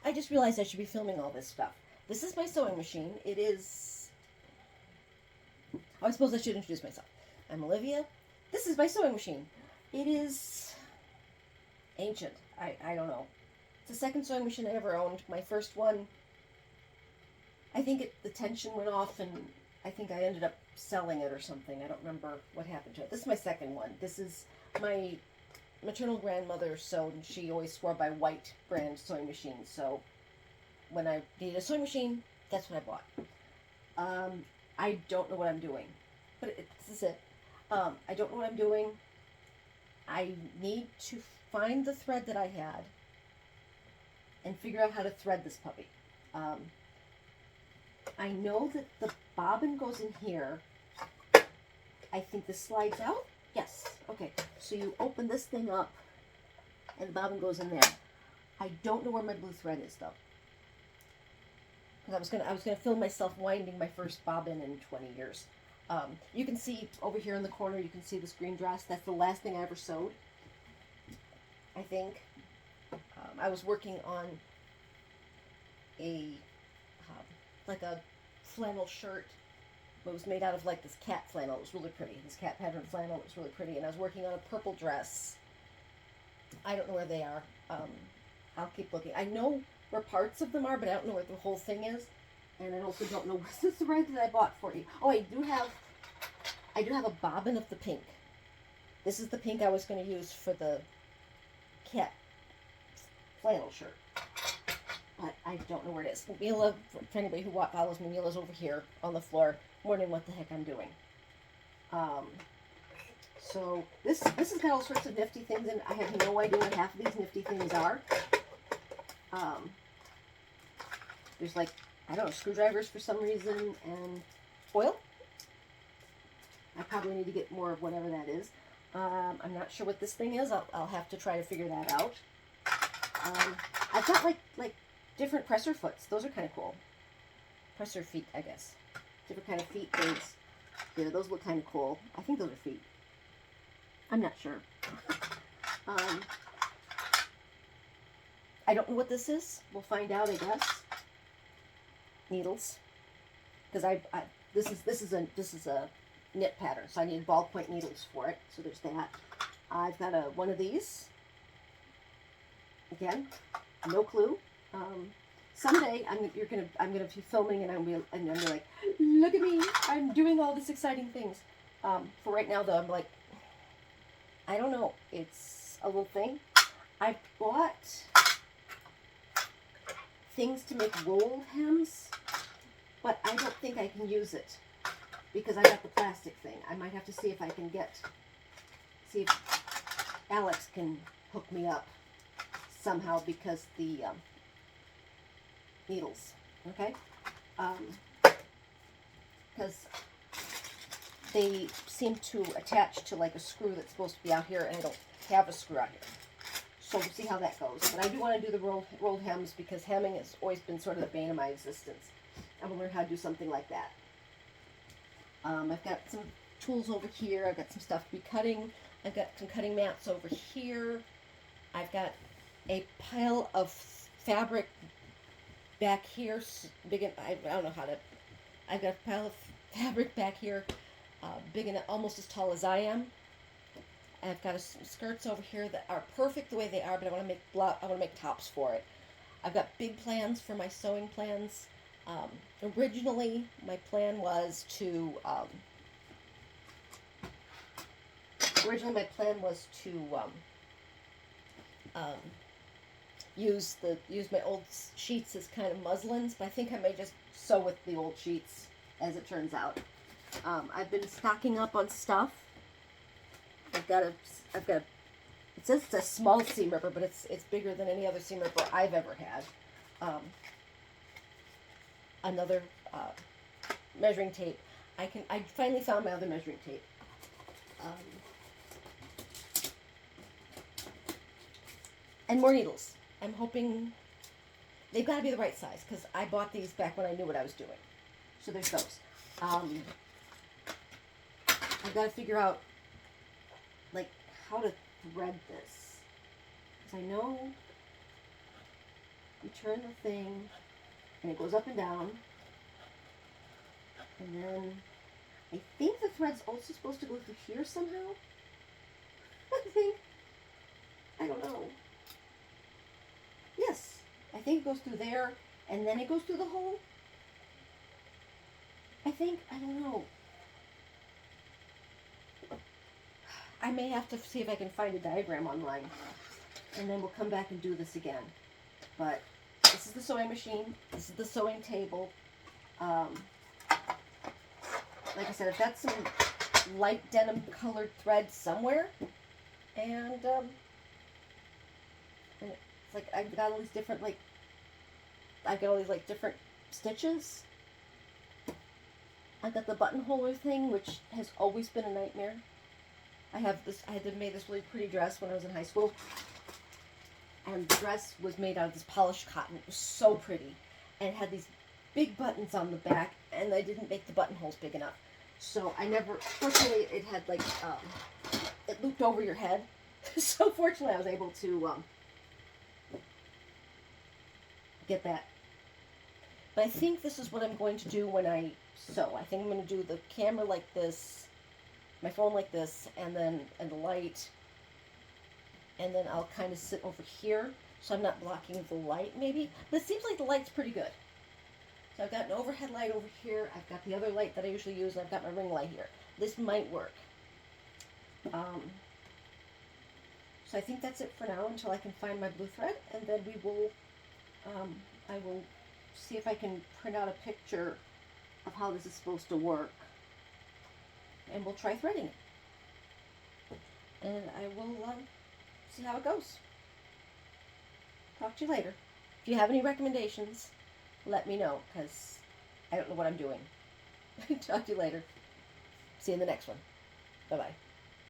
I just realized I should be filming all this stuff. This is my sewing machine. It is. Oh, I suppose I should introduce myself. I'm Olivia. This is my sewing machine. It is ancient. I don't know. It's the second sewing machine I ever owned. My first one, I think the tension went off and I think I ended up selling it or something. I don't remember what happened to it. This is my second one. This is my maternal grandmother sewed, and she always swore by White brand sewing machines. So when I needed a sewing machine, that's what I bought. I don't know what I'm doing, but this is it. I don't know what I'm doing. I need to find the thread that I had and figure out how to thread this puppy. I know that the bobbin goes in here. I think this slides out. Yes. Okay. So you open this thing up, and the bobbin goes in there. I don't know where my blue thread is though. Because I was gonna film myself winding my first bobbin in 20 years. You can see over here in the corner. You can see this green dress. That's the last thing I ever sewed. I think. I was working on a like a flannel shirt. It was made out of like this cat flannel. It was really pretty. This cat pattern flannel. It was really pretty. And I was working on a purple dress. I don't know where they are. I'll keep looking. I know where parts of them are, but I don't know where the whole thing is. And I also don't know what's the thread that I bought for you. Oh, I do have a bobbin of the pink. This is the pink I was going to use for the cat flannel shirt. But I don't know where it is. Mila, for anybody who follows me, Mila's over here on the floor, wondering what the heck I'm doing. So this has got all sorts of nifty things, and I have no idea what half of these nifty things are. There's like, I don't know, screwdrivers for some reason, and oil. I probably need to get more of whatever that is. I'm not sure what this thing is. I'll have to try to figure that out. I've got like different presser foots. Those are kind of cool. Presser feet, I guess. Different kind of feet things. Yeah, those look kind of cool. I think those are feet. I'm not sure. I don't know what this is. We'll find out, I guess. Needles, because this is a knit pattern, so I need ballpoint needles for it. So there's that. I've got one of these. Again, no clue. Someday I'm gonna be filming and I'm gonna be like, look at me, I'm doing all these exciting things. For right now though, I'm like, I don't know. It's a little thing. I bought things to make roll hems, but I don't think I can use it because I got the plastic thing. I might have to see if I can see if Alex can hook me up somehow because the needles, okay? Because they seem to attach to like a screw that's supposed to be out here, and I don't have a screw out here. So we'll see how that goes. But I do want to do the rolled hems because hemming has always been sort of the bane of my existence. I'm going to learn how to do something like that. I've got some tools over here. I've got some stuff to be cutting. I've got some cutting mats over here. I've got a pile of fabric back here. I don't know how to. I've got a pile of fabric back here, big and almost as tall as I am. I've got some skirts over here that are perfect the way they are, but I want to make tops for it. I've got big plans for my sewing plans. Originally, my plan was to use my old sheets as kind of muslins, but I think I may just sew with the old sheets as it turns out. I've been stocking up on stuff. I've got it says it's a small seam ripper, but it's bigger than any other seam ripper I've ever had. Another measuring tape. I finally found my other measuring tape. And more needles. I'm hoping they've got to be the right size because I bought these back when I knew what I was doing. So there's those. I've got to figure out like how to thread this. Because I know you turn the thing, and it goes up and down. And then I think the thread's also supposed to go through here somehow. I think. I don't know. Yes, I think it goes through there, and then it goes through the hole. I think. I don't know. I may have to see if I can find a diagram online, and then we'll come back and do this again. But this is the sewing machine. This is the sewing table. Like I said, I've got some light denim colored thread somewhere, and it's like I've got all these different different stitches. I've got the buttonholer thing, which has always been a nightmare. I had made this really pretty dress when I was in high school, and the dress was made out of this polished cotton. It was so pretty, and it had these big buttons on the back, and I didn't make the buttonholes big enough. So I never, fortunately it had it looped over your head. So fortunately I was able to get that. But I think this is what I'm going to do when I sew. I think I'm going to do the camera like this, my phone like this, and the light. And then I'll kind of sit over here so I'm not blocking the light maybe. But it seems like the light's pretty good. So I've got an overhead light over here. I've got the other light that I usually use, and I've got my ring light here. This might work. So I think that's it for now until I can find my blue thread, and then we will, I will see if I can print out a picture of how this is supposed to work, and we'll try threading it. And I will see how it goes. Talk to you later. If you have any recommendations, let me know, because I don't know what I'm doing. Talk to you later. See you in the next one. Bye-bye.